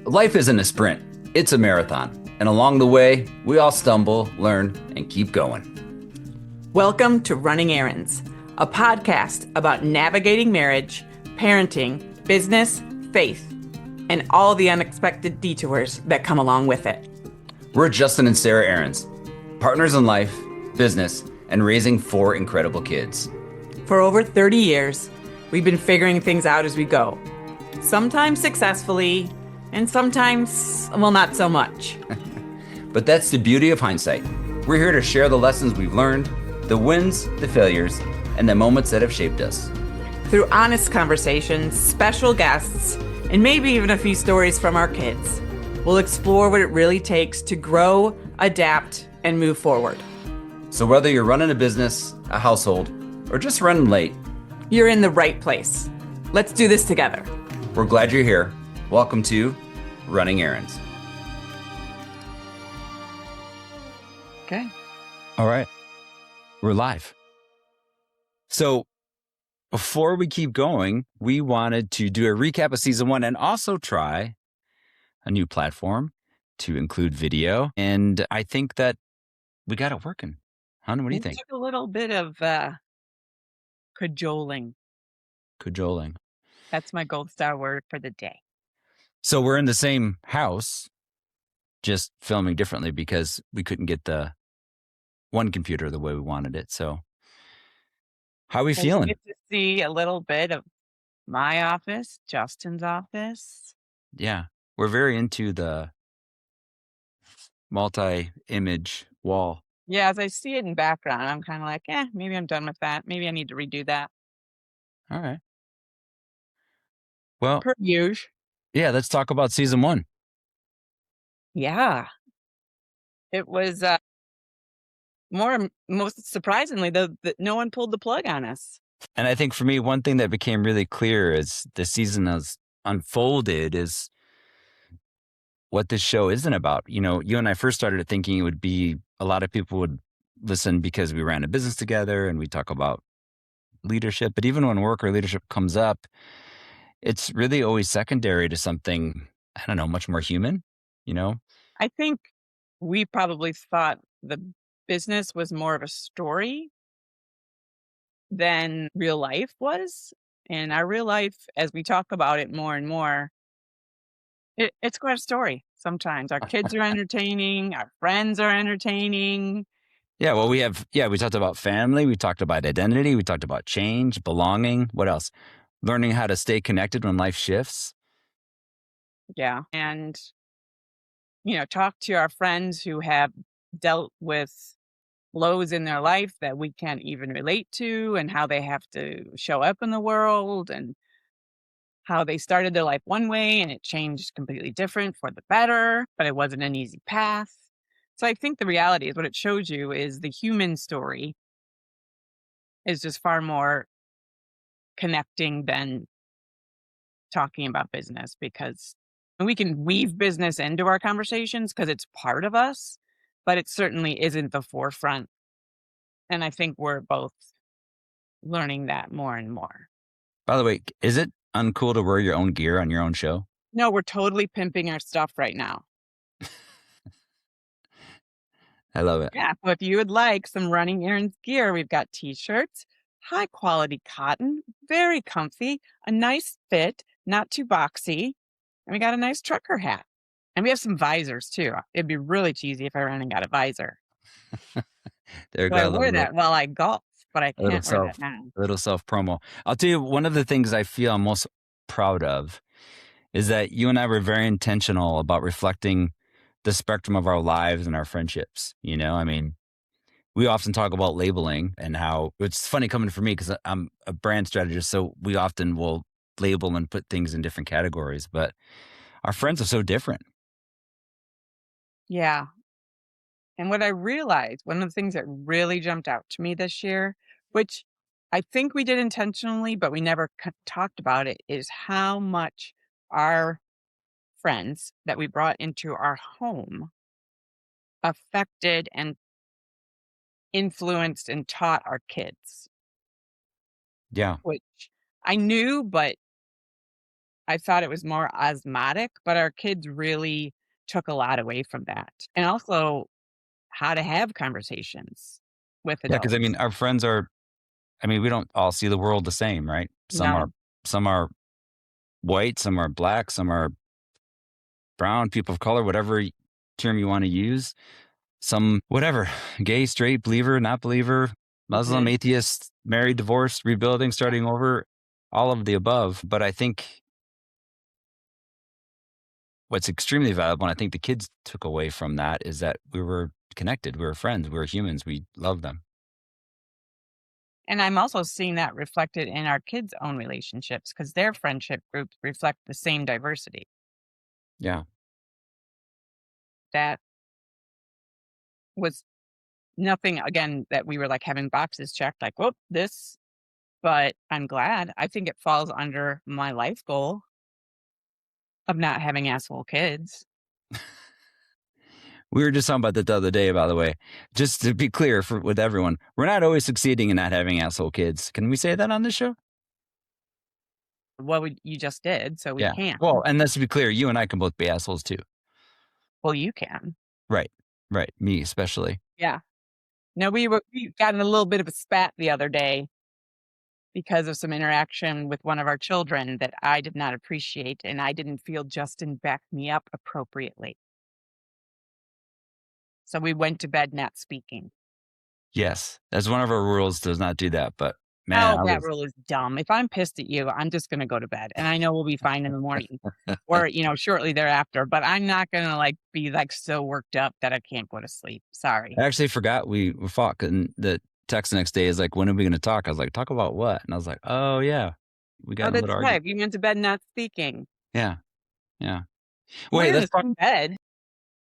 Life isn't a sprint, it's a marathon. And along the way, we all stumble, learn, and keep going. Welcome to Running Errands, a podcast about navigating marriage, parenting, business, faith, and all the unexpected detours that come along with it. We're Justin and Sarah Ahrens, partners in life, business, and raising 4 incredible kids. For over 30 years, we've been figuring things out as we go. Sometimes successfully, and sometimes, well, not so much. But that's the beauty of hindsight. We're here to share the lessons we've learned, the wins, the failures, and the moments that have shaped us. Through honest conversations, special guests, and maybe even a few stories from our kids, we'll explore what it really takes to grow, adapt, and move forward. So whether you're running a business, a household, or just running late, you're in the right place. Let's do this together. We're glad you're here. Welcome to Running Errands. Okay. All right. We're live. So before we keep going, we wanted to do a recap of season 1 and also try a new platform to include video. And I think that we got it working. Hon, what do you think? Took a little bit of cajoling. Cajoling. That's my gold star word for the day. So we're in the same house, just filming differently because we couldn't get the one computer the way we wanted it. So how are we feeling? You get to see a little bit of my office, Justin's office. Yeah, we're very into the multi-image wall. Yeah, as I see it in background, I'm kind of like, maybe I'm done with that. Maybe I need to redo that. All right. Well, per usual. Yeah, let's talk about season 1. Yeah. It was most surprisingly, that no one pulled the plug on us. And I think for me, one thing that became really clear as the season has unfolded is what this show isn't about. You know, you and I first started thinking it would be a lot of people would listen because we ran a business together and we talk about leadership. But even when work or leadership comes up, it's really always secondary to something, I don't know, much more human, you know? I think we probably thought the business was more of a story than real life was. And our real life, as we talk about it more and more, it's quite a story sometimes. Our kids are entertaining. Our friends are entertaining. Yeah, well, we talked about family. We talked about identity. We talked about change, belonging. What else? Learning how to stay connected when life shifts. Yeah. And, talk to our friends who have dealt with lows in their life that we can't even relate to, and how they have to show up in the world, and how they started their life one way and it changed completely different for the better, but it wasn't an easy path. So I think the reality is what it shows you is the human story is just far more connecting than talking about business, because we can weave business into our conversations because it's part of us, but it certainly isn't the forefront. And I think we're both learning that more and more. By the way, is it uncool to wear your own gear on your own show? No, we're totally pimping our stuff right now. I love it. Yeah. So if you would like some Running Errands gear, we've got t-shirts, high quality cotton, very comfy, a nice fit, not too boxy. And we got a nice trucker hat. And we have some visors too. It'd be really cheesy if I ran and got a visor. There So I wear that while I golf, but I can't wear that now. A little self-promo. I'll tell you, one of the things I feel I'm most proud of is that you and I were very intentional about reflecting the spectrum of our lives and our friendships. You know, I mean, we often talk about labeling and how it's funny coming from me because I'm a brand strategist. So we often will label and put things in different categories, but our friends are so different. Yeah. And what I realized, one of the things that really jumped out to me this year, which I think we did intentionally, but we never talked about it, is how much our friends that we brought into our home affected and influenced and taught our kids. Yeah. Which I knew, but I thought it was more osmotic, but our kids really took a lot away from that. And also how to have conversations with Yeah, because I adults. mean, our friends are. I mean, we don't all see the world the same, right? No. Some are white, some are black, some are brown, people of color, whatever term you want to use. Some whatever, gay, straight, believer, not believer, Muslim, Mhm. atheist, married, divorced, rebuilding, starting over, all of the above. But I think what's extremely valuable, and I think the kids took away from that, is that we were connected, we were friends, we were humans, we love them. And I'm also seeing that reflected in our kids' own relationships because their friendship groups reflect the same diversity. Yeah. That was nothing, again, that we were like having boxes checked, like, whoop, this, but I'm glad. I think it falls under my life goal of not having asshole kids. We were just talking about that the other day, by the way. Just to be clear with everyone, we're not always succeeding in not having asshole kids. Can we say that on this show? You just did, so we Yeah. Well, can. and let's be clear, you and I can both be assholes too. Well, you can. Right. Right. Me especially. Yeah. No, we got in a little bit of a spat the other day because of some interaction with one of our children that I did not appreciate, and I didn't feel Justin backed me up appropriately. So we went to bed not speaking. Yes. That's one of our rules, does not do that. But man, Oh, I that was rule is dumb. If I'm pissed at you, I'm just gonna go to bed, and I know we'll be fine in the morning or, shortly thereafter, but I'm not gonna, like, be, like, so worked up that I can't go to sleep. Sorry. I actually forgot we fought, and the text the next day is like, when are we gonna talk? I was like, talk about what? And I was like, oh yeah. We got Oh, in a that's little argument. right. We went to bed not speaking. Yeah. Yeah. We're Wait, in let's the talk same bed.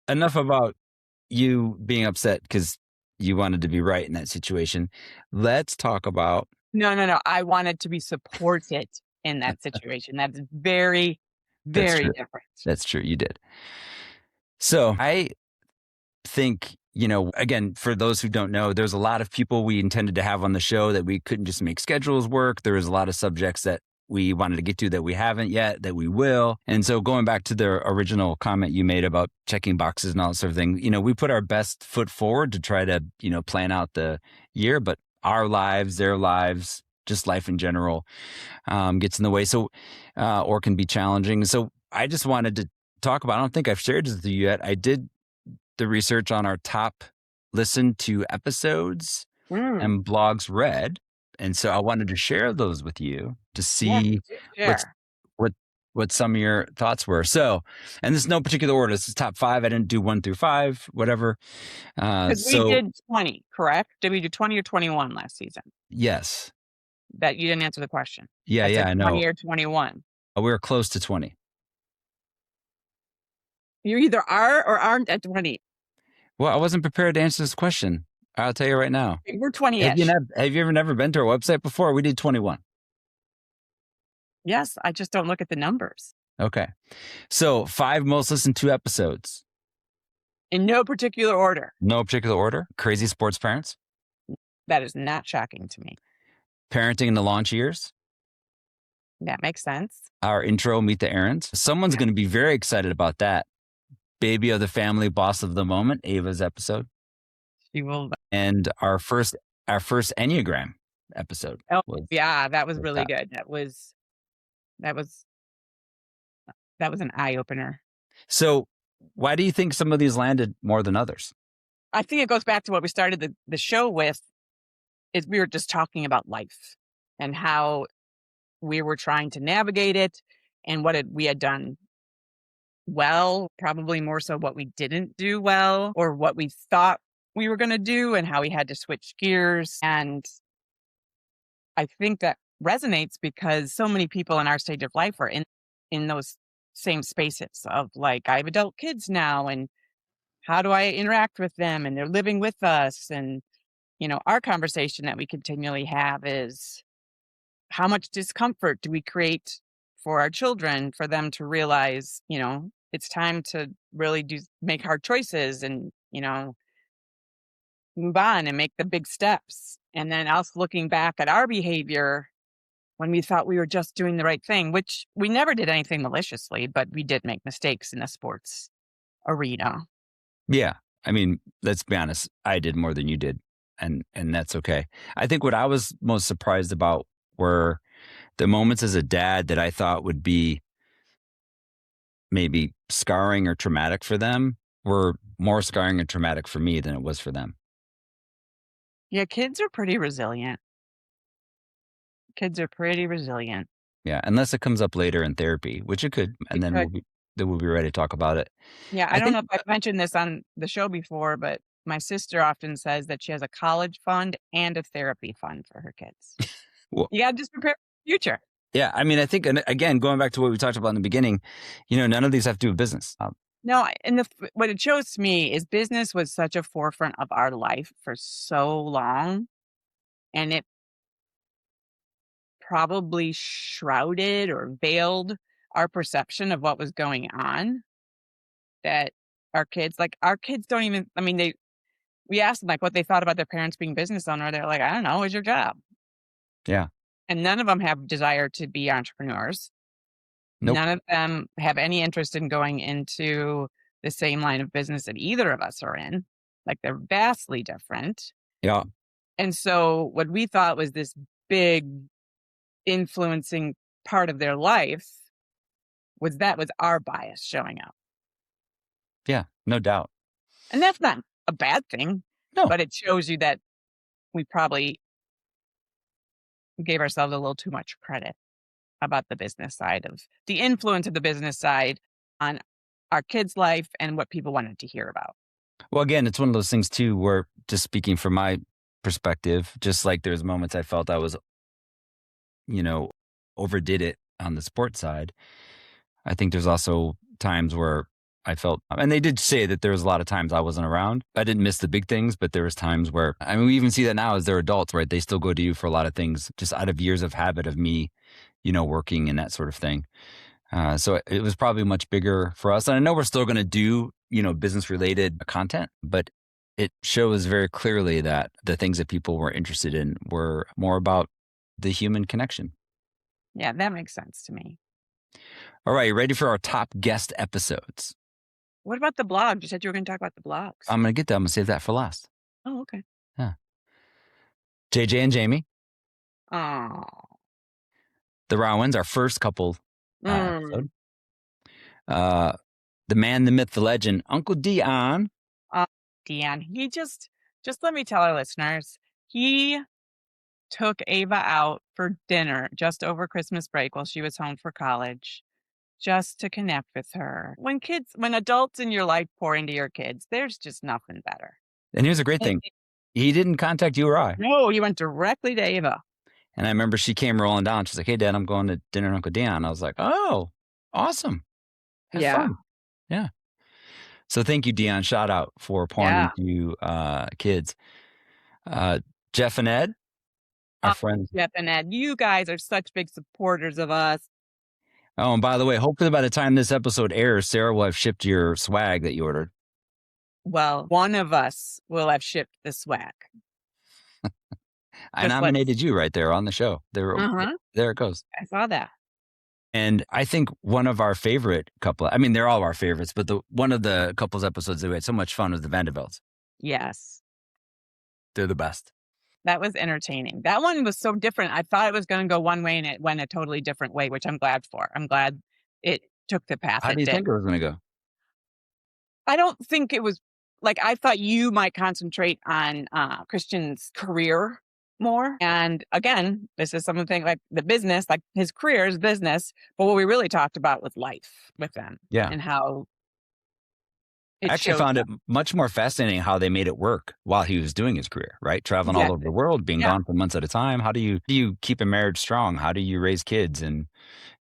enough about you being upset because you wanted to be right in that situation. Let's talk about. No, no, no. I wanted to be supported in that situation. That's very, That's very true. different. That's true. You did. So I think, again, for those who don't know, there's a lot of people we intended to have on the show that we couldn't just make schedules work. There was a lot of subjects that we wanted to get to that we haven't yet, that we will. And so going back to the original comment you made about checking boxes and all that sort of thing, we put our best foot forward to try to, plan out the year, but our lives, their lives, just life in general, gets in the way. So, or can be challenging. So I just wanted to talk about, I don't think I've shared this with you yet. I did the research on our top listened to episodes Mm, and blogs read. And so I wanted to share those with you to yes, see do what's share. what what some of your thoughts were. So, and this is no particular order. This is top five. I didn't do 1 through 5, whatever. Because we So did 20, correct? Did we do 20 or 21 last season? yes, That you didn't answer the question. yeah, I yeah, said I 20 know. or 21. We were close to 20. You either are or aren't at 20. Well, I wasn't prepared to answer this question. I'll tell you right now. We're 20-ish. Have you ever never been to our website before? We did 21. Yes, I just don't look at the numbers. Okay. So 5 most listened to episodes. In no particular order. No particular order. Crazy Sports Parents, That is not shocking to me. Parenting in the Launch Years, That makes sense. our intro, Meet the Aarons. Someone's Yeah, going to be very excited about that. Baby of the Family, Boss of the Moment, Ava's episode, she will. and our first Enneagram episode Oh, was yeah, that was really that. good. That was that was an eye opener. So, why do you think some of these landed more than others? I think it goes back to what we started the show with, is we were just talking about life and how we were trying to navigate it and we had done well, probably more so what we didn't do well or what we thought we were going to do and how we had to switch gears. And I think that resonates because so many people in our stage of life are in those same spaces of like, I have adult kids now and how do I interact with them? And they're living with us. And, our conversation that we continually have is how much discomfort do we create for our children for them to realize, it's time to really make hard choices and, move on and make the big steps. And then us looking back at our behavior when we thought we were just doing the right thing, which we never did anything maliciously, but we did make mistakes in the sports arena. Yeah. I mean, let's be honest. I did more than you did, and that's okay. I think what I was most surprised about were the moments as a dad that I thought would be maybe scarring or traumatic for them were more scarring and traumatic for me than it was for them. Yeah, kids are pretty resilient. Kids are pretty resilient. Yeah, unless it comes up later in therapy, which it could, It and then could. we'll be ready to talk about it. Yeah, I I don't know think if I've mentioned this on the show before, but my sister often says that she has a college fund and a therapy fund for her kids. well, You gotta just prepare for the future. yeah, I mean, I think, and again, going back to what we talked about in the beginning, none of these have to do with business. No, and what it shows to me is business was such a forefront of our life for so long, and it probably shrouded or veiled our perception of what was going on, that our kids don't even, I mean, we asked them, like, what they thought about their parents being business owner, they're like, "I don't know, it's your job." Yeah, And none of them have desire to be entrepreneurs. nope. None of them have any interest in going into the same line of business that either of us are in. Like, they're vastly different. Yeah, And so what we thought was this big influencing part of their life was our bias showing up. yeah, no doubt. And that's not a bad thing, No, but it shows you that we probably gave ourselves a little too much credit about the influence of the business side on our kids' life and what people wanted to hear about. well, again, it's one of those things too, where just speaking from my perspective, just like there's moments I felt I was, overdid it on the sports side. I think there's also times where I felt, and they did say that there was a lot of times I wasn't around. I didn't miss the big things, but there was times where, I mean, we even see that now as they're adults, right? They still go to you for a lot of things just out of years of habit of me, working and that sort of thing. So it was probably much bigger for us. And I know we're still going to do, business related content, but it shows very clearly that the things that people were interested in were more about the human connection. Yeah, that makes sense to me. All right, you ready for our top guest episodes? What about the blog? You said you were going to talk about the blogs. I'm going to get that. I'm going to save that for last. Oh, okay. Yeah. JJ and Jamie, Oh. the Rowans, our first couple episode. Mm. The man, the myth, the legend, Uncle Dion. Dion, he just let me tell our listeners, he took Ava out for dinner just over Christmas break while she was home for college, just to connect with her. When adults in your life pour into your kids, there's just nothing better. And here's a great thing. He didn't contact you or I. No, he went directly to Ava. And I remember she came rolling down. She's like, "Hey, Dad, I'm going to dinner with Uncle Dion." I was like, "Oh, awesome. Have fun." Yeah. So thank you, Dion. Shout out for pouring into kids. Jeff and Ed, our friends. Jeff and Ed, you guys are such big supporters of us. Oh, and by the way, hopefully by the time this episode airs, Sarah will have shipped your swag that you ordered. Well, one of us will have shipped the swag. I nominated you right there on the show. There it goes. I saw that. And I think one of our favorite couple, I mean, they're all our favorites, but one of the couples episodes that we had so much fun was the Vanderbilts. Yes. They're the best. That was entertaining. That one was so different. I thought it was going to go one way and it went a totally different way, which I'm glad for. I'm glad it took the path How it do you did. think it was going to go? I don't think it was I thought you might concentrate on Christian's career more. And again, this is something like the business, like his career is business. But what we really talked about was life with them. Yeah. And how I actually found it much more fascinating how they made it work while he was doing his career, right? Traveling all over the world, being gone for months at a time. How do you keep a marriage strong? How do you raise kids? And,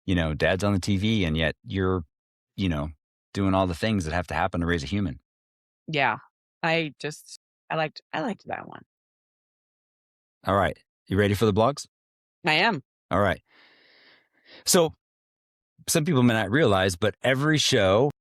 dad's on the TV and yet you're, doing all the things that have to happen to raise a human. Yeah. I liked that one. All right. You ready for the blogs? I am. All right. So some people may not realize, but every show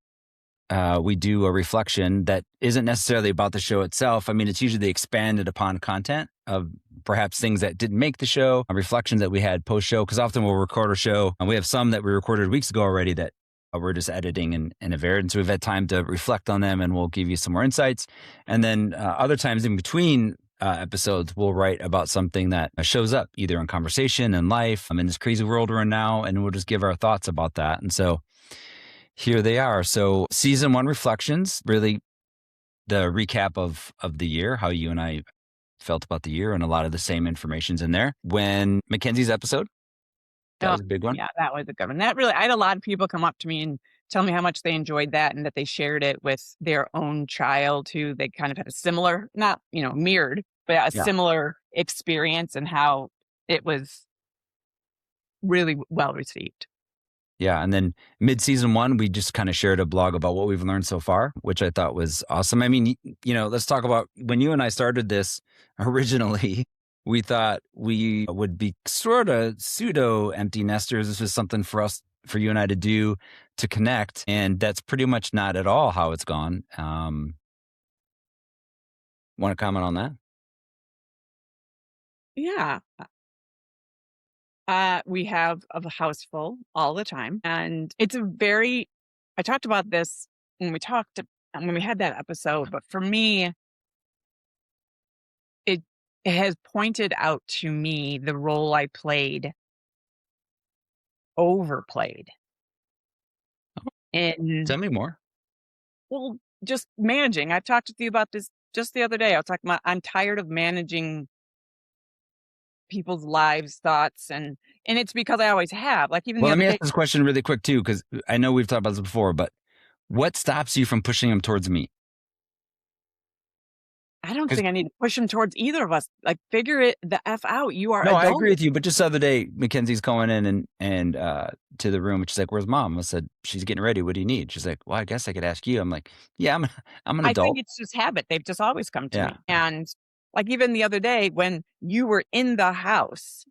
we do a reflection that isn't necessarily about the show itself. I mean, it's usually expanded upon content. of perhaps things that didn't make the show, reflections that we had post show. Because often we'll record a show and we have some that we recorded weeks ago already that we're just editing and have aired. And so we've had time to reflect on them and we'll give you some more insights. And then other times in between episodes, we'll write about something that shows up either in conversation and life. I'm in this crazy world we're in now, and we'll just give our thoughts about that. And so here they are. So season 1 reflections, really the recap of the year, how you and I felt about the year, and a lot of the same information's in there. When Mackenzie's episode, that Oh, was a big one. yeah, that was a good one. That really I had a lot of people come up to me and tell me how much they enjoyed that and that they shared it with their own child who they kind of had a similar, not, mirrored, but a Yeah. similar experience and how it was really well received. Yeah. And then mid season 1, we just kind of shared a blog about what we've learned so far, which I thought was awesome. I mean, let's talk about when you and I started this originally, we thought we would be sort of pseudo empty nesters. This was something for you and I to do to connect. And that's pretty much not at all how it's gone. Want to comment on that? Yeah. We have a house full all the time, and I talked about this when we had that episode, but for me, it it has pointed out to me the role I overplayed in, Tell me more. well, just managing. I've talked with you about this just the other day. I was talking about I'm tired of managing people's lives, thoughts, and it's because I always have. Like even Well, the let other me ask day, this question really quick too, because I know we've talked about this before, but what stops you from pushing them towards me? I don't 'Cause think I need to push him towards either of us. Like, figure it the F out. You are no, I agree adults. with you. But just the other day, Mackenzie's going in and to the room. She's like, "Where's mom?" I said, "She's getting ready. What do you need?" She's like, "Well, I guess I could ask you." I'm like, "Yeah, I'm an I think adult." it's just habit. They've just always come to Yeah, me. And like even the other day when you were in the house,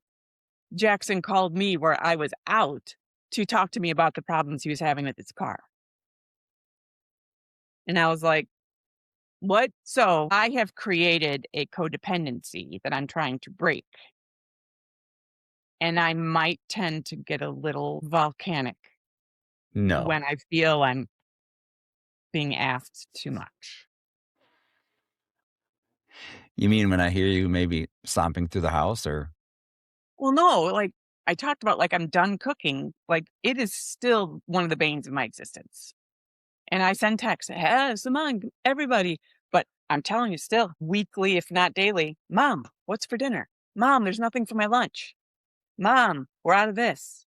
Jackson called me where I was out to talk to me about the problems he was having with his car. And I was like, what? So I have created a codependency that I'm trying to break. And I might tend to get a little volcanic no. when I feel I'm being asked too much. You mean when I hear you maybe stomping through the house, or Well, no, like I talked about, like I'm done cooking. Like it is still one of the banes of my existence. And I send texts, hey, Simone, everybody. But I'm telling you still, weekly, if not daily, Mom, what's for dinner? Mom, there's nothing for my lunch. Mom, we're out of this.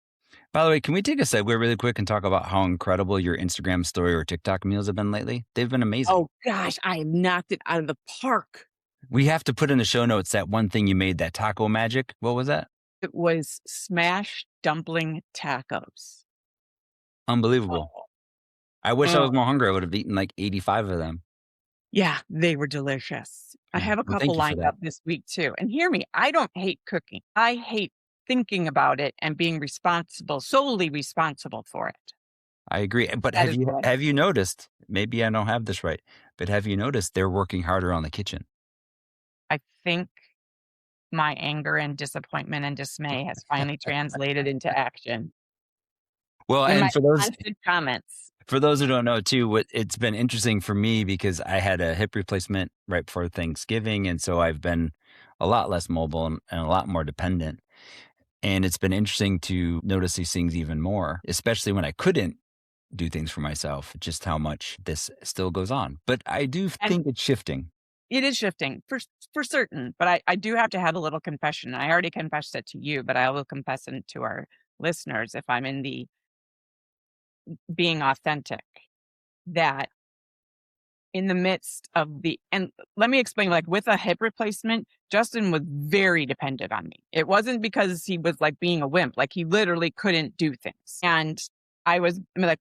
by the way, can we take a segue really quick and talk about how incredible your Instagram story or TikTok meals have been lately? They've been amazing. Oh gosh, I knocked it out of the park. We have to put in the show notes that one thing you made, that taco magic. What was that? It was smashed dumpling tacos. Unbelievable. Oh, I wish I oh, was more hungry. I would have eaten like 85 of them. yeah, they were delicious. I Yeah. have a Well, couple thank you for lined that. up this week too. And hear me, I don't hate cooking. I hate thinking about it and being solely responsible for it. I agree. But That is what I have you noticed? Maybe I don't have this right, but have you noticed they're working harder on the kitchen? I think my anger and disappointment and dismay has finally translated into action Well, in my and constant comments. for those who don't know too, what it's been interesting for me because I had a hip replacement right before Thanksgiving, and so I've been a lot less mobile and a lot more dependent. And it's been interesting to notice these things even more, especially when I couldn't do things for myself, just how much this still goes on. But I do And think it's shifting. it is shifting for certain, but I do have to have a little confession. I already confessed it to you, but I will confess it to our listeners if I'm in the being authentic, that in the midst of and let me explain, like with a hip replacement, Justin was very dependent on me. It wasn't because he was like being a wimp, like he literally couldn't do things. And I mean, like,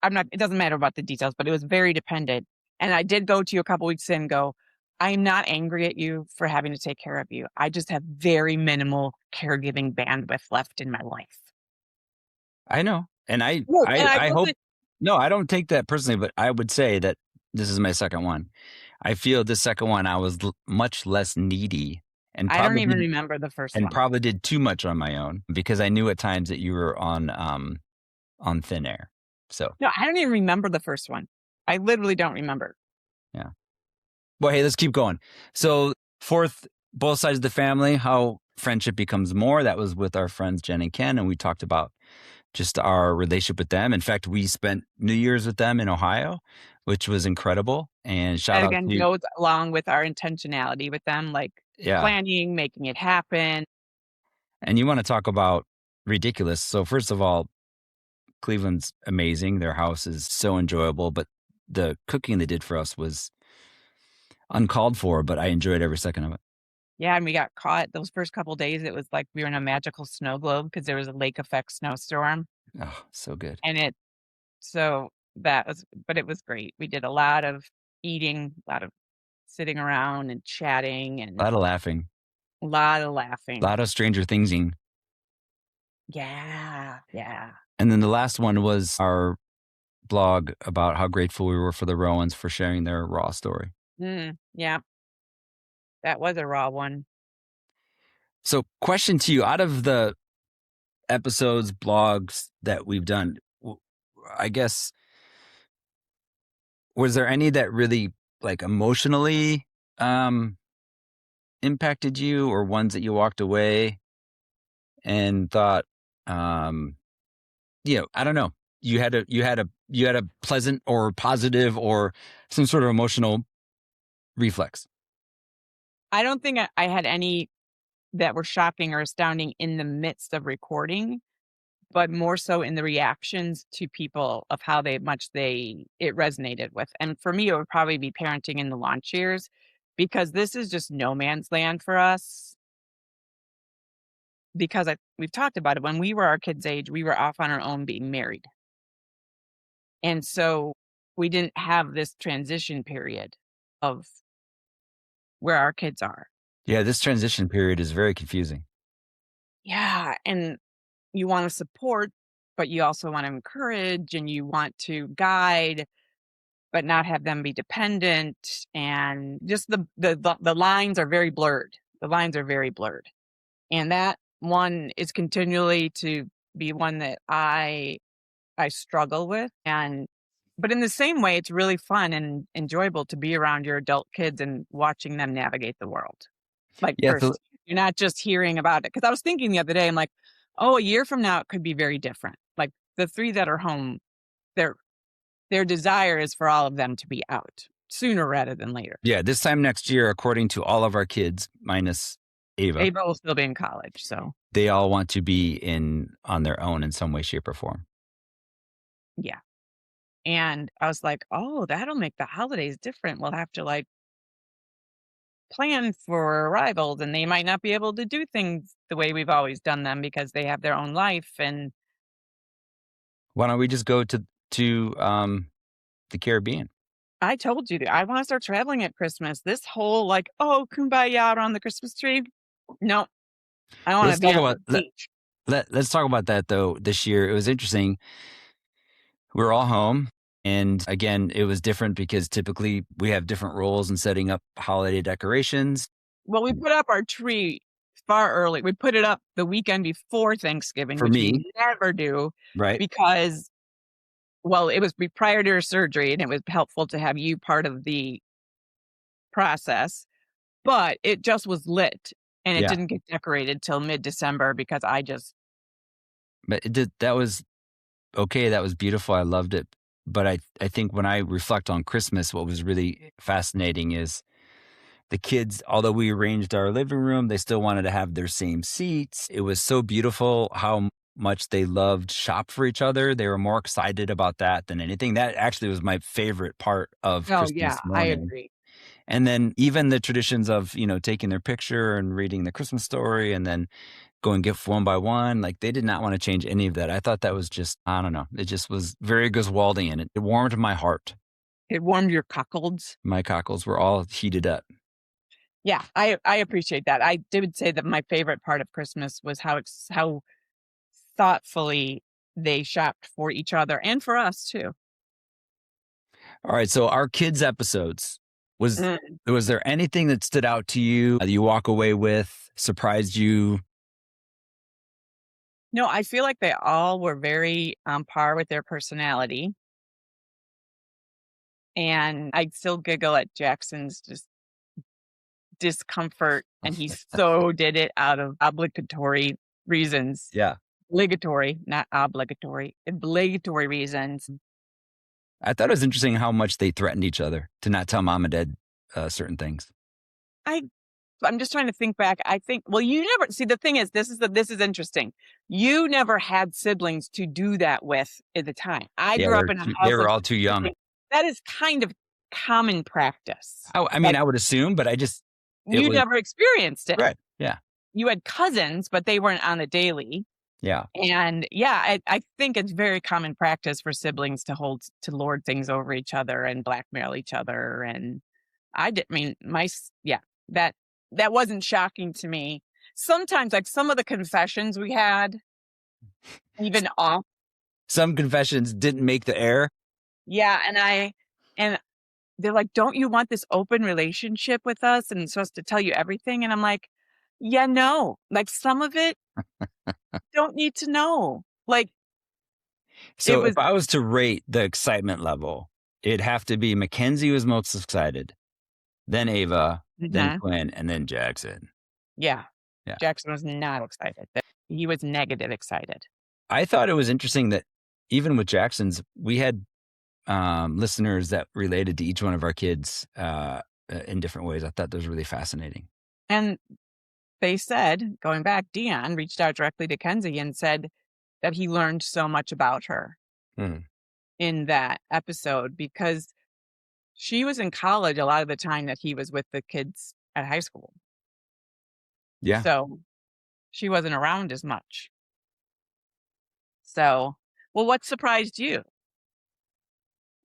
it doesn't matter about the details, but it was very dependent. And I did go to you a couple weeks in and go, I'm not angry at you for having to take care of you. I just have very minimal caregiving bandwidth left in my life. I know. And No, and I I hope, wasn't. no, I don't take that personally, but I would say that this is my second one. I feel this second one, I was much less needy and I don't probably even did remember the first and one. probably did too much on my own because I knew at times that you were on thin air. So, No, I don't even remember the first one. I literally don't remember. yeah. Well, hey, let's keep going. So, fourth, both sides of the family, how friendship becomes more. That was with our friends Jen and Ken, and we talked about just our relationship with them. In fact, we spent New Year's with them in Ohio, which was incredible. And shout That out again to, goes along with our intentionality with them, like yeah. planning, making it happen. And you want to talk about ridiculous. So, first of all, Cleveland's amazing. Their house is so enjoyable, but the cooking they did for us was uncalled for, but I enjoyed every second of it. Yeah, and we got caught those first couple days, it was like we were in a magical snow globe because there was a lake effect snowstorm, Oh, so good. and it so that was but it was great. We did a lot of eating, a lot of sitting around and chatting, A and lot of laughing, a lot of a laughing. lot of Stranger Thingsing. Yeah, yeah. And then the last one was our blog about how grateful we were for the Rowans for sharing their raw story. Yeah, that was a raw one. So, question to you, out of the episodes, blogs that we've done, I guess, was there any that really like emotionally impacted you, or ones that you walked away and thought, um, I don't know, you had a pleasant or positive or some sort of emotional reflex? I don't think I had any that were shocking or astounding in the midst of recording, but more so in the reactions to people of how they it resonated with. And for me, it would probably be parenting in the launch years because this is just no man's land for us. Because we've talked about it. When we were our kids' age, we were off on our own being married. And so we didn't have this transition period of where our kids are. Yeah, this transition period is very confusing. Yeah. And you want to support, but you also want to encourage and you want to guide, but not have them be dependent. And just the lines are very blurred. The lines are very blurred. And that one is continually to be one that I struggle with. And but in the same way, it's really fun and enjoyable to be around your adult kids and watching them navigate the world. Like Yeah, so first, you're not just hearing about it. Because I was thinking the other day, I'm like, oh, a year from now it could be very different. Like the three that are home, their their desire is for all of them to be out sooner rather than later. yeah, this time next year, according to all of our kids, minus Ava, Ava will still be in college, so they all want to be in on their own in some way, shape, or form. yeah. And I was like, oh, that'll make the holidays different. We'll have to like plan for arrivals and they might not be able to do things the way we've always done them because they have their own life. And Why don't we just go to the Caribbean? I told you that I want to start traveling at Christmas. This whole like, oh, kumbaya around the Christmas tree. No, I want Let's to be talk on about the beach. let's talk about that though. This year it was interesting. We were all home, and again, it was different because typically we have different roles in setting up holiday decorations. Well, we put up our tree far early. We put it up the weekend before Thanksgiving, For which me, we never do right? because, well, it was prior to her surgery and it was helpful to have you part of the process, but it just was lit and it Yeah, didn't get decorated till mid-December because I just but it did. That was okay. That was beautiful. I loved it. But I think when I reflect on Christmas, what was really fascinating is the kids, although we arranged our living room, they still wanted to have their same seats. It was so beautiful how much they loved shop for each other. They were more excited about that than anything. That actually was my favorite part of oh, yeah, Christmas I morning. agree. And then even the traditions of, taking their picture and reading the Christmas story and then going gift one by one, like they did not want to change any of that. I thought that was just, I don't know. It just was very Griswoldian. It warmed my heart. It warmed your cuckolds. My cockles were all heated up. Yeah, I appreciate that. I did say that my favorite part of Christmas was how thoughtfully they shopped for each other and for us too. All right. So our kids episodes, Was Mm. was there anything that stood out to you that you walk away with, surprised you? No, I feel like they all were very on par with their personality, and I'd still giggle at Jackson's just discomfort, and he so did it out of obligatory reasons. Yeah. Obligatory, not obligatory, obligatory reasons. I thought it was interesting how much they threatened each other to not tell mom and dad certain things. I I'm just trying to think back. I think well, you never see the thing is this is interesting. You never had siblings to do that with at the time. I Yeah, grew up in a they house were of all too young. siblings. That is kind of common practice. I mean, Like I would assume, but it you was never experienced it. right. Yeah. You had cousins, but they weren't on a daily. Yeah. And yeah, I think it's very common practice for siblings to lord things over each other and blackmail each other. And I did, I mean, yeah, that that wasn't shocking to me. Sometimes, like some of the confessions we had, even off, Some confessions didn't make the air. yeah, and they're like, "Don't you want this open relationship with us?" And supposed to tell you everything, and I'm like, "Yeah, no." Like some of it, don't need to know. Like it So was, if I was to rate the excitement level, it'd have to be Mackenzie was most excited, then Ava, then mhm, Quinn, and then Jackson. yeah. Yeah. Jackson was not excited. He was negative excited. I thought it was interesting that even with Jackson's, we had listeners that related to each one of our kids in different ways. I thought that was really fascinating. And they said, going back, Dion reached out directly to Kenzie and said that he learned so much about her Hmm. in that episode because she was in college a lot of the time that he was with the kids at high school. Yeah. So she wasn't around as much. So, well, what surprised you?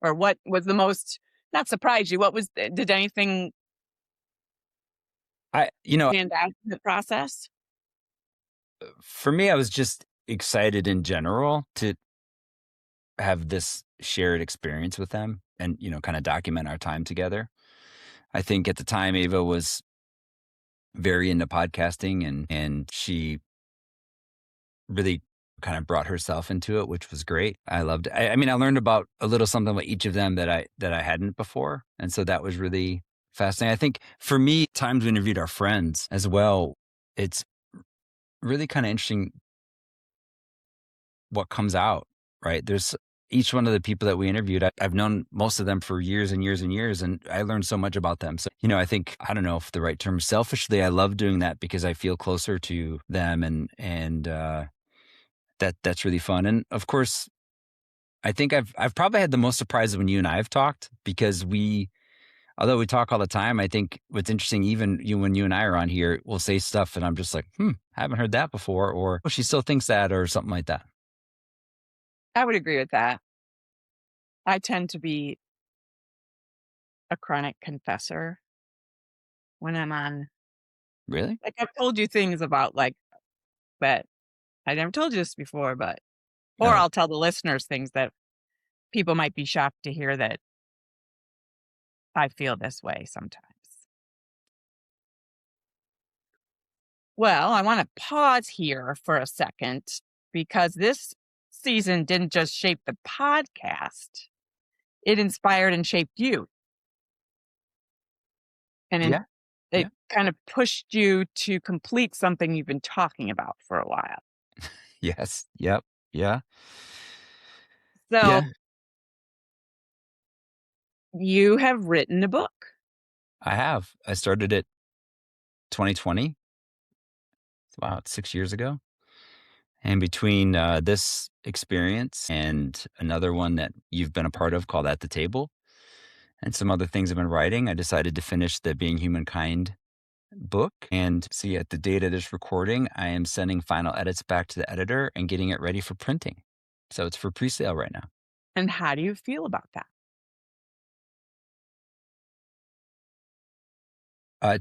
Or what was the most, not surprised you, what was, did anything I stand out in the process? for me, I was just excited in general to have this shared experience with them and, kind of document our time together. I think at the time Ava was very into podcasting and she really kind of brought herself into it, which was great. I loved it. I mean, I learned about a little something about each of them that I hadn't before. And so that was really fascinating. I think for me, times we interviewed our friends as well, it's really kind of interesting what comes out, right? There's each one of the people that we interviewed, I've known most of them for years and years and years, and I learned so much about them. So, I think, I don't know if the right term is selfishly, I love doing that because I feel closer to them and that's really fun. And of course, I think I've probably had the most surprises when you and I have talked because although we talk all the time, I think what's interesting, even when you and I are on here, we'll say stuff and I'm just like, I haven't heard that before, or oh, she still thinks that, or something like that. I would agree with that. I tend to be a chronic confessor when I'm on, Really? like I've told you things about like, but I never told you this before, but or No. I'll tell the listeners things that people might be shocked to hear that I feel this way sometimes. Well, I want to pause here for a second because this season didn't just shape the podcast, it inspired and shaped you. And Yeah. it Yeah. kind of pushed you to complete something you've been talking about for a while. Yes. Yep. Yeah. So Yeah. you have written a book. I have. I started it 2020. Wow, it's 6 years ago. And between this experience and another one that you've been a part of called At the Table, and some other things I've been writing, I decided to finish the Being Humankind book. And see, at the date of this recording, I am sending final edits back to the editor and getting it ready for printing. So it's for pre-sale right now. And how do you feel about that?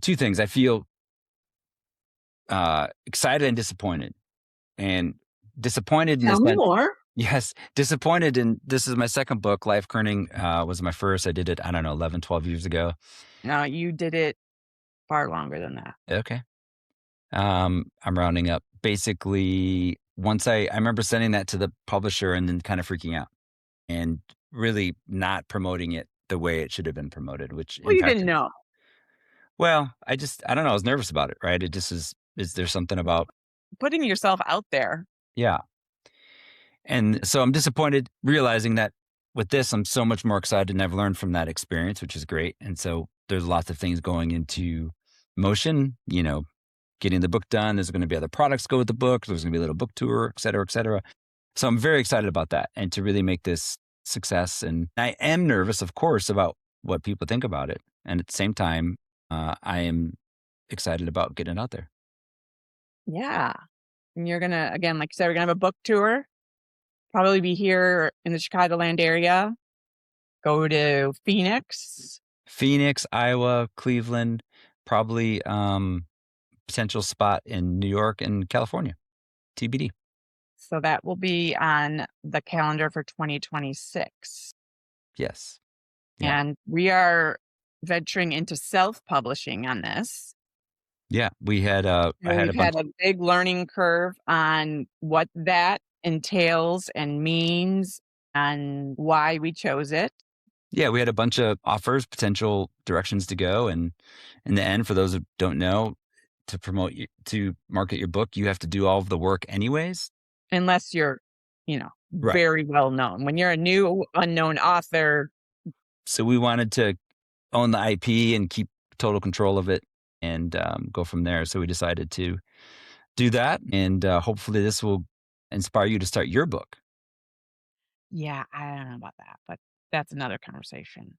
Two things. I feel excited and disappointed. And disappointed in the Tell me sense, more. Yes, disappointed. And this is my second book. Life Kerning was my first. I did it, I don't know, 11, 12 years ago. No, you did it far longer than that. Okay. I'm rounding up. Basically, once I remember sending that to the publisher and then kind of freaking out and really not promoting it the way it should have been promoted, which Well, you impacted. didn't know. Well, I don't know. I was nervous about it, right? It just is there something about, Putting yourself out there. yeah. And so I'm disappointed realizing that with this, I'm so much more excited and I've learned from that experience, which is great. And so there's lots of things going into motion, getting the book done. There's going to be other products go with the book. There's going to be a little book tour, et cetera, et cetera. So I'm very excited about that and to really make this success. And I am nervous, of course, about what people think about it. And at the same time, I am excited about getting it out there. Yeah. And you're gonna, again, like you said, we're gonna have a book tour. Probably be here in the Chicagoland area. Go to Phoenix, Iowa, Cleveland, probably potential spot in New York and California. TBD. So that will be on the calendar for 2026. Yes. Yeah. And we are venturing into self-publishing on this. Yeah. I had a We've bunch. had a big learning curve on what that entails and means and why we chose it. Yeah, we had a bunch of offers, potential directions to go, and in the end, for those who don't know, to market your book, you have to do all of the work anyways. Unless you're, Right. very well known. When you're a new unknown author, So we wanted to own the IP and keep total control of it and go from there. So we decided to do that, and hopefully this will inspire you to start your book. yeah, I don't know about that, but that's another conversation.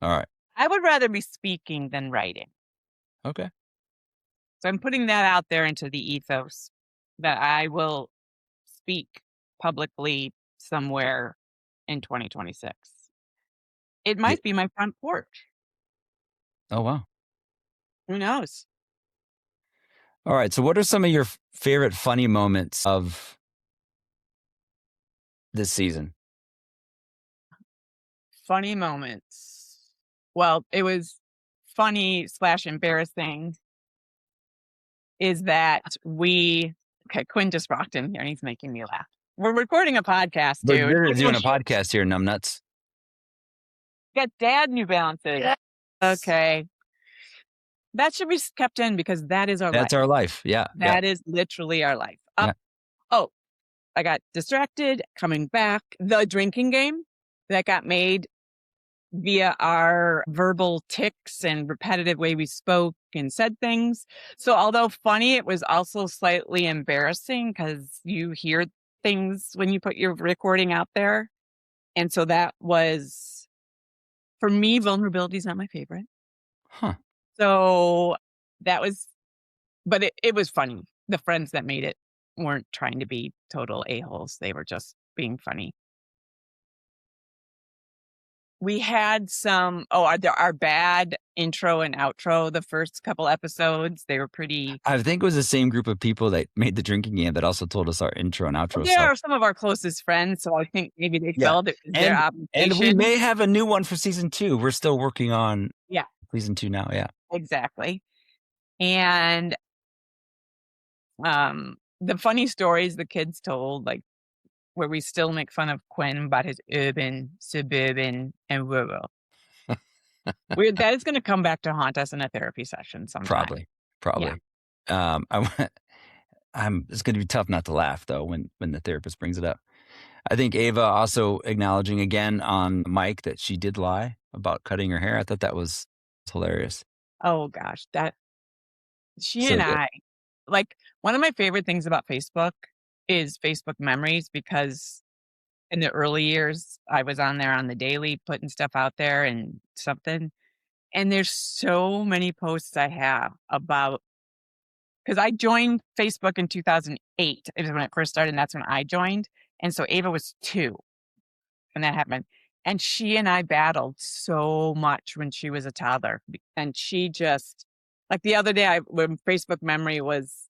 All right. I would rather be speaking than writing. Okay. So I'm putting that out there into the ethos that I will speak publicly somewhere in 2026. It Yeah. might be my front porch. Oh, wow. Who knows? All right. So what are some of your favorite funny moments of this season? Funny moments. Well, it was funny slash embarrassing is that okay, Quinn just walked in here and he's making me laugh. We're recording a podcast, We're dude. literally Oh, doing a podcast here, numbnuts. got dad New Balances. Yes. Okay. That should be kept in because that is our life. That's our life. Yeah. That is literally our life. Yeah. Oh, I got distracted coming back. The drinking game that got made via our verbal tics and repetitive way we spoke and said things. So although funny, it was also slightly embarrassing because you hear things when you put your recording out there. And so that was, for me, vulnerability is not my favorite. Huh. So that was, but it was funny. The friends that made it weren't trying to be total a-holes. They were just being funny. We had our bad intro and outro, the first couple episodes, they were pretty. I think it was the same group of people that made the drinking game that also told us our intro and outro They stuff. are some of our closest friends, so I think maybe they Yeah. felt it was their obligation. And we may have a new one for season 2. We're still working on season 2 now. Yeah. Exactly. And the funny stories the kids told, like where we still make fun of Quinn about his urban, suburban, and rural. That is going to come back to haunt us in a therapy session sometime. Probably. Yeah. It's going to be tough not to laugh though when the therapist brings it up. I think Ava also acknowledging again on Mike that she did lie about cutting her hair. I thought that was hilarious. Oh gosh, she So and good. I, like, one of my favorite things about Facebook is Facebook memories, because in the early years I was on there on the daily putting stuff out there and something. And there's so many posts I have about, because I joined Facebook in 2008. It was when it first started, and that's when I joined. And so Ava was 2 when that happened. And she and I battled so much when she was a toddler. And she just, like the other day, when Facebook memory was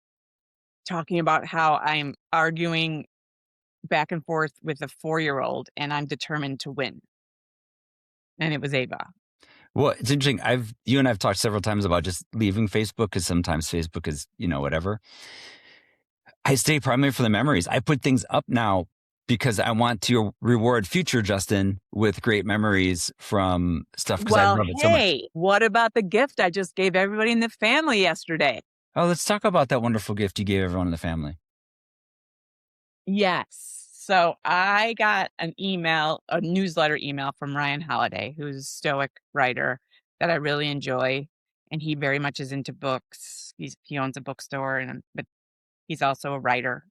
talking about how I'm arguing back and forth with a 4-year-old, and I'm determined to win. And it was Ava. Well, it's interesting. You and I've talked several times about just leaving Facebook because sometimes Facebook is, whatever. I stay primarily for the memories. I put things up now because I want to reward future Justin with great memories from stuff because I Well, love it so much. hey, what about the gift I just gave everybody in the family yesterday? Oh, let's talk about that wonderful gift you gave everyone in the family. Yes. So I got a newsletter email from Ryan Holiday, who's a Stoic writer that I really enjoy. And he very much is into books. He owns a bookstore, but he's also a writer.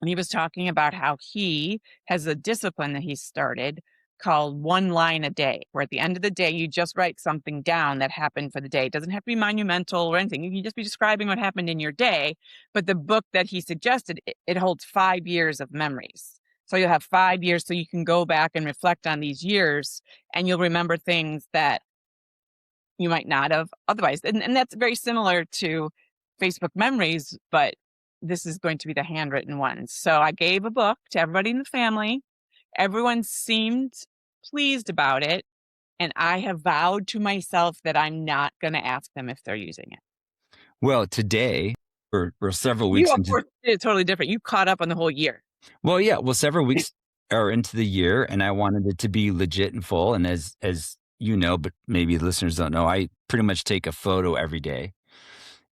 And he was talking about how he has a discipline that he started called one line a day, where at the end of the day, you just write something down that happened for the day. It doesn't have to be monumental or anything. You can just be describing what happened in your day. But the book that he suggested, it holds 5 years of memories. So you'll have 5 years so you can go back and reflect on these years and you'll remember things that you might not have otherwise. And that's very similar to Facebook memories, but this is going to be the handwritten one. So I gave a book to everybody in the family. Everyone seemed pleased about it. And I have vowed to myself that I'm not going to ask them if they're using it. Well, today, we're several You, weeks of into. course, did totally different. You caught up on the whole year. Well, yeah, several weeks are into the year, and I wanted it to be legit and full. And as you know, but maybe the listeners don't know, I pretty much take a photo every day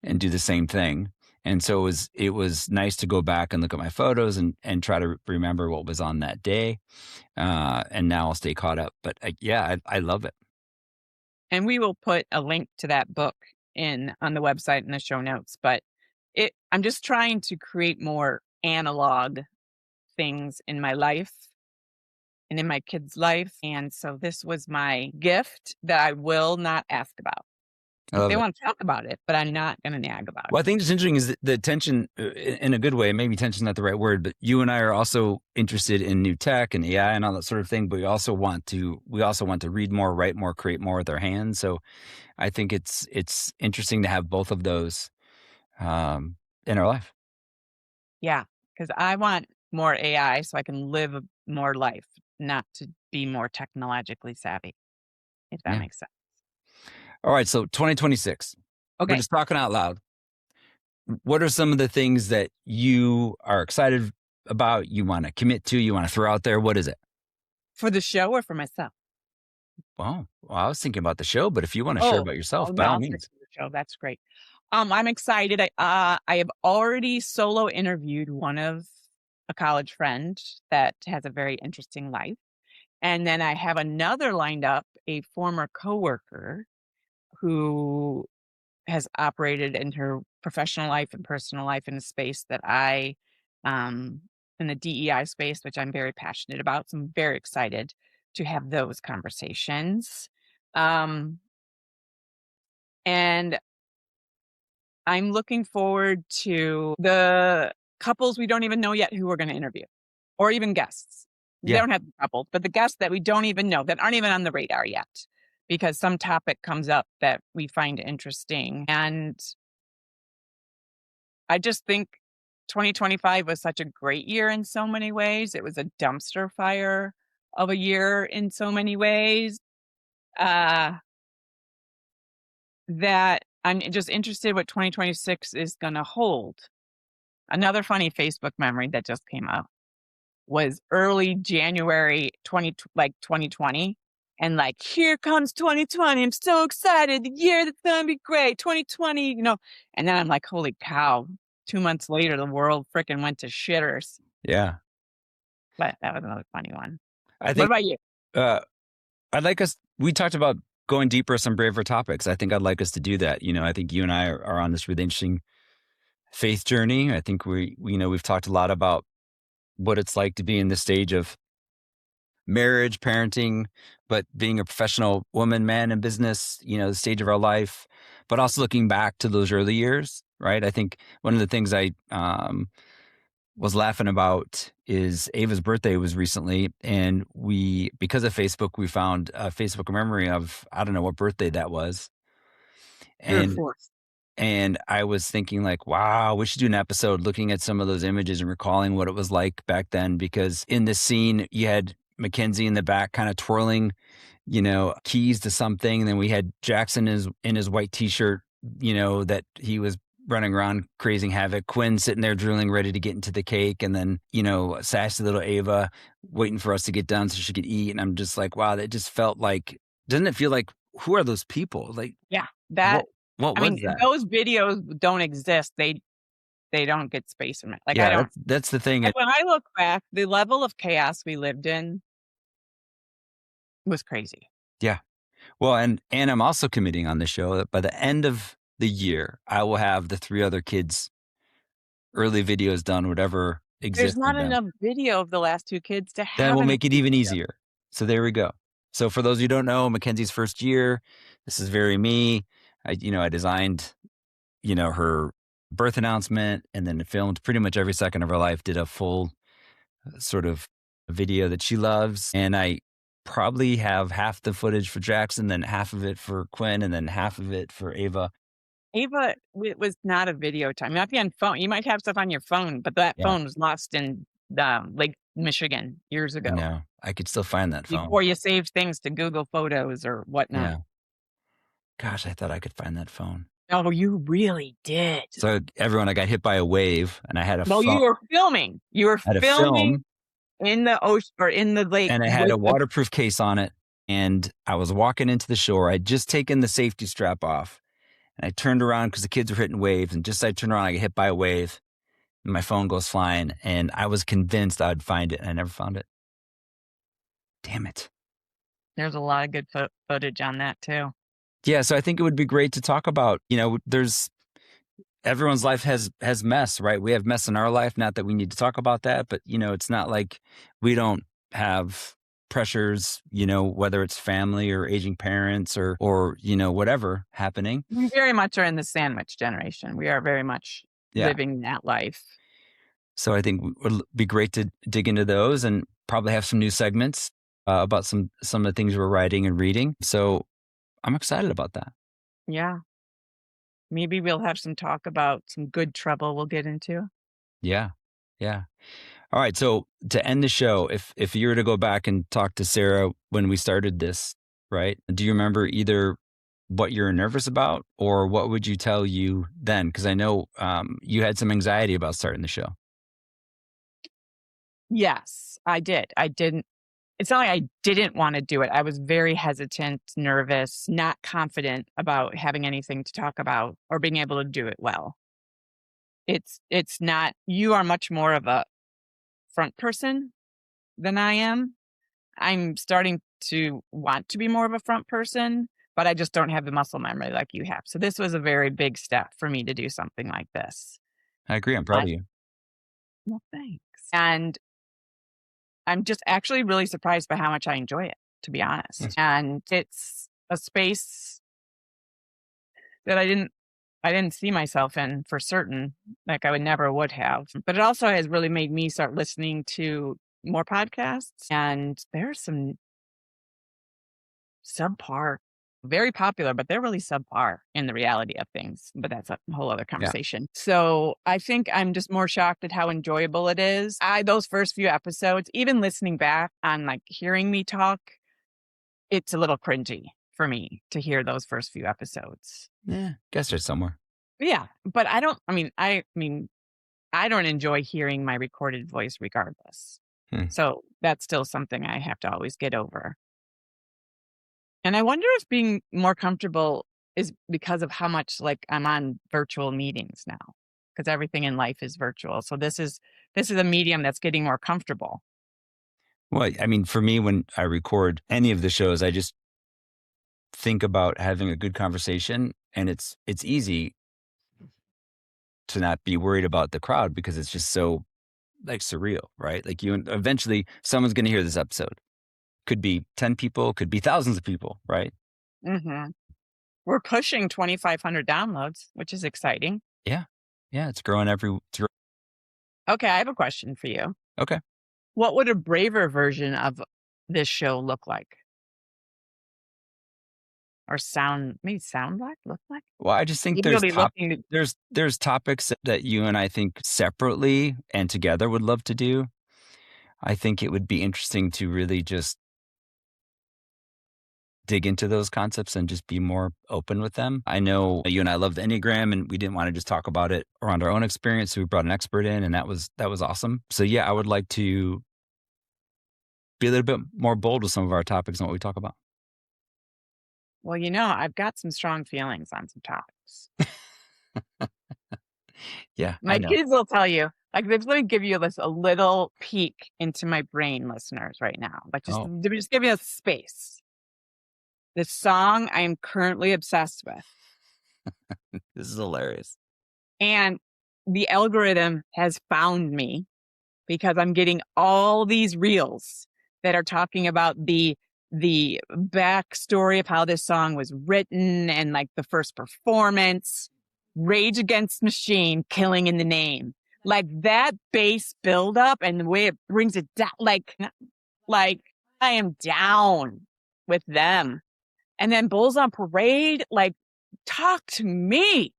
and do the same thing. And so it was nice to go back and look at my photos and try to remember what was on that day. And now I'll stay caught up. But yeah, I love it. And we will put a link to that book on the website in the show notes. But I'm just trying to create more analog things in my life and in my kids' life. And so this was my gift that I will not ask about. I If love they it. want to talk about it, but I'm not going to nag about Well, I it. think it's interesting is the tension in a good way. Maybe tension's not the right word, but you and I are also interested in new tech and AI and all that sort of thing. But we also want to read more, write more, create more with our hands. So I think it's interesting to have both of those in our life. Yeah, because I want more AI so I can live a more life, not to be more technologically savvy, if that Yeah. makes sense. All right. So 2026. We're Okay. just talking out loud. What are some of the things that you are excited about? You want to commit to? You want to throw out there? What is it? For the show or for myself? Well, I was thinking about the show, but if you want to share Oh, about yourself, no, by all I'll stick means. to the show. That's great. I'm excited. I have already solo interviewed a college friend that has a very interesting life. And then I have another lined up, a former coworker who has operated in her professional life and personal life in a space that um, in the DEI space, which I'm very passionate about. So I'm very excited to have those conversations. Um, and I'm looking forward to the couples we don't even know yet who we're going to interview, or even guests. They Yeah. don't have couples, but the guests that we don't even know, that aren't even on the radar yet, because some topic comes up that we find interesting. And I just think 2025 was such a great year in so many ways. It was a dumpster fire of a year in so many ways. Uh, that I'm just interested what 2026 is going to hold. Another funny Facebook memory that just came up was early January 2020. And like, here comes 2020. I'm so excited. The year that's going to be great. 2020. And then I'm like, holy cow. 2 months later, the world freaking went to shitters. Yeah. But that was another funny one. I What think about you? uh, we talked about going deeper some braver topics. I think I'd like us to do that. I think you and I are on this really interesting faith journey. I think we've talked a lot about what it's like to be in this stage of marriage, parenting, but being a professional woman, man in business, the stage of our life, but also looking back to those early years, right? I think one of the things I was laughing about is Ava's birthday was recently, and because of Facebook, we found a Facebook memory of, I don't know what birthday that was. Third, And fourth. And I was thinking like, wow, we should do an episode looking at some of those images and recalling what it was like back then. Because in the scene, you had Mackenzie in the back kind of twirling, keys to something. And then we had Jackson in his white t-shirt, that he was running around creating havoc. Quinn sitting there drooling, ready to get into the cake. And then, sassy little Ava waiting for us to get done so she could eat. And I'm just like, wow, that just felt like, doesn't it feel like, who are those people? Like, Yeah, what, that what I was mean, that? those videos don't exist. They don't get space in it. Like, I Yeah, don't that's the thing. like, when I look back, the level of chaos we lived in was crazy. Yeah. Well, and I'm also committing on the show that by the end of the year, I will have the 3 other kids' early videos done, whatever There's exists not of them. enough video of the last 2 kids to Then have we'll an make it early even video. easier. So there we go. So for those who don't know, Mackenzie's first year, this is very me. I designed, her birth announcement and then filmed pretty much every second of her life, did a full sort of video that she loves. And I probably have half the footage for Jackson, then half of it for Quinn, and then half of it for Ava. Ava was not a video time. Not be on phone. You might have stuff on your phone, but that Yeah, phone was lost in, Lake Michigan years I ago know. I could still find that phone. before you saved things to Google Photos or whatnot. Yeah. Gosh, I thought I could find that phone. Oh, you really did. So everyone, I got hit by a wave and I had a Well, phone, you were filming. You were I had a filming film in the ocean or in the lake and I had with a the waterproof case on it. And I was walking into the shore. I'd just taken the safety strap off and I turned around because the kids were hitting waves. And just as I turned around, I got hit by a wave and my phone goes flying. And I was convinced I'd find it and I never found it. Damn it. There's a lot of good footage on that too. Yeah. So I think it would be great to talk about, there's everyone's life has mess, right? We have mess in our life. Not that we need to talk about that, but it's not like we don't have pressures, whether it's family or aging parents or whatever happening. We very much are in the sandwich generation. We are very much Yeah. living that life. So I think it would be great to dig into those and probably have some new segments about some of the things we're writing and reading. So I'm excited about that. Yeah. Maybe we'll have some talk about some good trouble we'll get into. Yeah. Yeah. All right. So to end the show, if you were to go back and talk to Sarah when we started this, right? Do you remember either what you're nervous about or what would you tell you then? Because I know you had some anxiety about starting the show. Yes, I did. I didn't It's not like I didn't wanna do it. I was very hesitant, nervous, not confident about having anything to talk about or being able to do it well. It's not You are much more of a front person than I am. I'm starting to want to be more of a front person, but I just don't have the muscle memory like you have. So this was a very big step for me to do something like this. I agree. I'm proud But of you. well, thanks. And I'm just actually really surprised by how much I enjoy it, to be honest. Yes. And it's a space that I didn't see myself in for certain, like I would never would have. But it also has really made me start listening to more podcasts, and there's some subpar, very popular, but they're really subpar in the reality of things. But that's a whole other Yeah, conversation. So I think I'm just more shocked at how enjoyable it is. Those first few episodes, even listening back on like hearing me talk, it's a little cringy for me to hear those first few episodes. yeah. Guess there's somewhere. Yeah, but I don't enjoy hearing my recorded voice regardless. Hmm. So that's still something I have to always get over. And I wonder if being more comfortable is because of how much like I'm on virtual meetings now, because everything in life is virtual. So this is a medium that's getting more comfortable. Well, I mean, for me, when I record any of the shows, I just think about having a good conversation, and it's easy to not be worried about the crowd because it's just so like surreal, right? Like eventually someone's going to hear this episode. Could be 10 people, could be thousands of people, right? Hmm. We're pushing 2,500 downloads, which is exciting. Yeah. Yeah. It's growing Okay, I have a question for you. okay. What would a braver version of this show look like? or sound like, look like. Well, I just think Literally looking to there's topics that you and I think separately and together would love to do. I think it would be interesting to really just dig into those concepts and just be more open with them. I know you and I love the Enneagram, and we didn't want to just talk about it around our own experience. So we brought an expert in, and that was awesome. So yeah, I would like to be a little bit more bold with some of our topics and what we talk about. well, I've got some strong feelings on some topics. Yeah, I My know. kids will tell you, like, let me give you a little peek into my brain, listeners, right now. Like, Oh, just give me a space. The song I am currently obsessed with, this is hilarious. and the algorithm has found me because I'm getting all these reels that are talking about the backstory of how this song was written and like the first performance. Rage Against the Machine, Killing in the Name. Like that bass buildup and the way it brings it down, like I am down with them. And then Bulls on Parade, like, talk to me.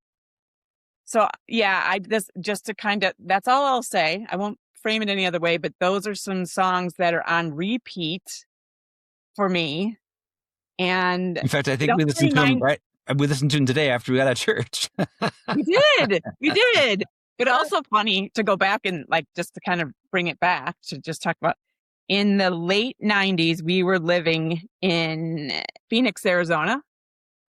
So yeah, just to kind of, that's all I'll say. I won't frame it any other way, but those are some songs that are on repeat for me. And In fact, I think don't we listened to him remind, right. We listened to him today after we got out of church. we did. But also funny to go back and like just to kind of bring it back to just talk about in the late 90s, we were living in Phoenix, Arizona,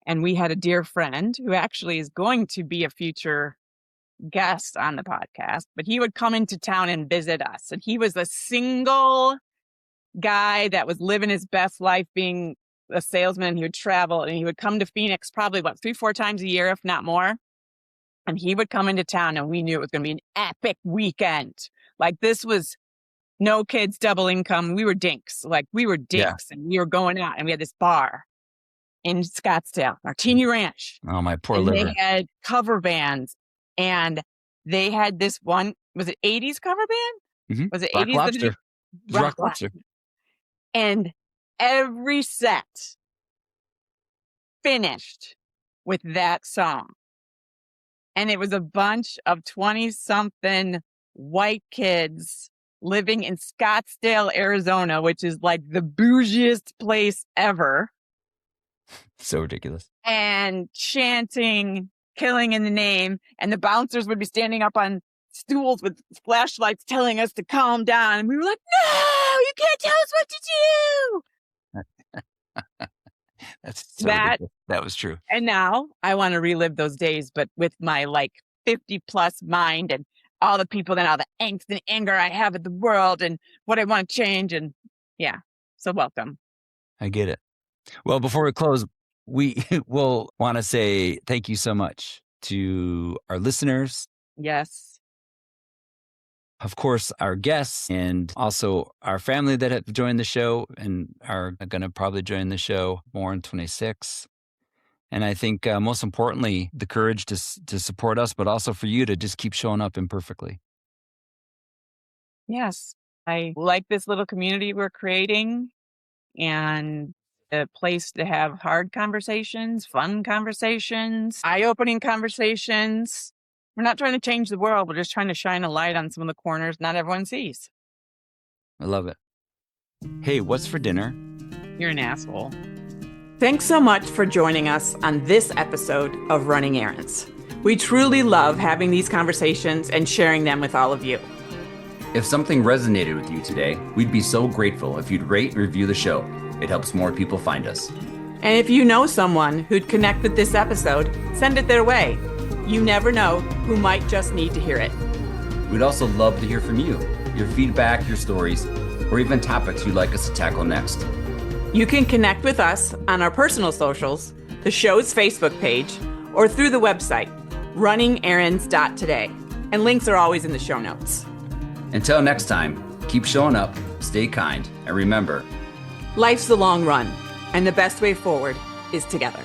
and we had a dear friend who actually is going to be a future guest on the podcast, but he would come into town and visit us. And he was a single guy that was living his best life being a salesman. He would travel and he would come to Phoenix probably 3-4 times a year, if not more. And he would come into town and we knew it was going to be an epic weekend. Like this was no kids, double income. We were dinks. And we were going out and we had this bar in Scottsdale, Martini Ranch. Oh, my poor And liver. they had cover bands and they had this one, was it 80s cover band? Mhm. Was it Rock 80s? Lobster. Rock Lobster. And every set finished with that song. And it was a bunch of 20-something white kids living in Scottsdale, Arizona, which is like the bougiest place ever. So ridiculous. And chanting, Killing in the Name. And the bouncers would be standing up on stools with flashlights telling us to calm down. And we were like, no, you can't tell us what to do. That's so ridiculous. That was true. And now I want to relive those days, but with my 50 plus mind and all the people and all the angst and anger I have at the world and what I want to change. And yeah, so welcome. I get it. Well, before we close, we will want to say thank you so much to our listeners. Yes. Of course, our guests and also our family that have joined the show and are going to probably join the show more in 26. And I think most importantly, the courage to support us, but also for you to just keep showing up imperfectly. Yes. I like this little community we're creating and a place to have hard conversations, fun conversations, eye-opening conversations. We're not trying to change the world. We're just trying to shine a light on some of the corners not everyone sees. I love it. Hey, what's for dinner? You're an asshole. Thanks so much for joining us on this episode of Running Errands. We truly love having these conversations and sharing them with all of you. If something resonated with you today, we'd be so grateful if you'd rate and review the show. It helps more people find us. And if you know someone who'd connect with this episode, send it their way. You never know who might just need to hear it. We'd also love to hear from you, your feedback, your stories, or even topics you'd like us to tackle next. You can connect with us on our personal socials, the show's Facebook page, or through the website, runningerrands.today. And links are always in the show notes. Until next time, keep showing up, stay kind, and remember, Life's the long run, and the best way forward is together.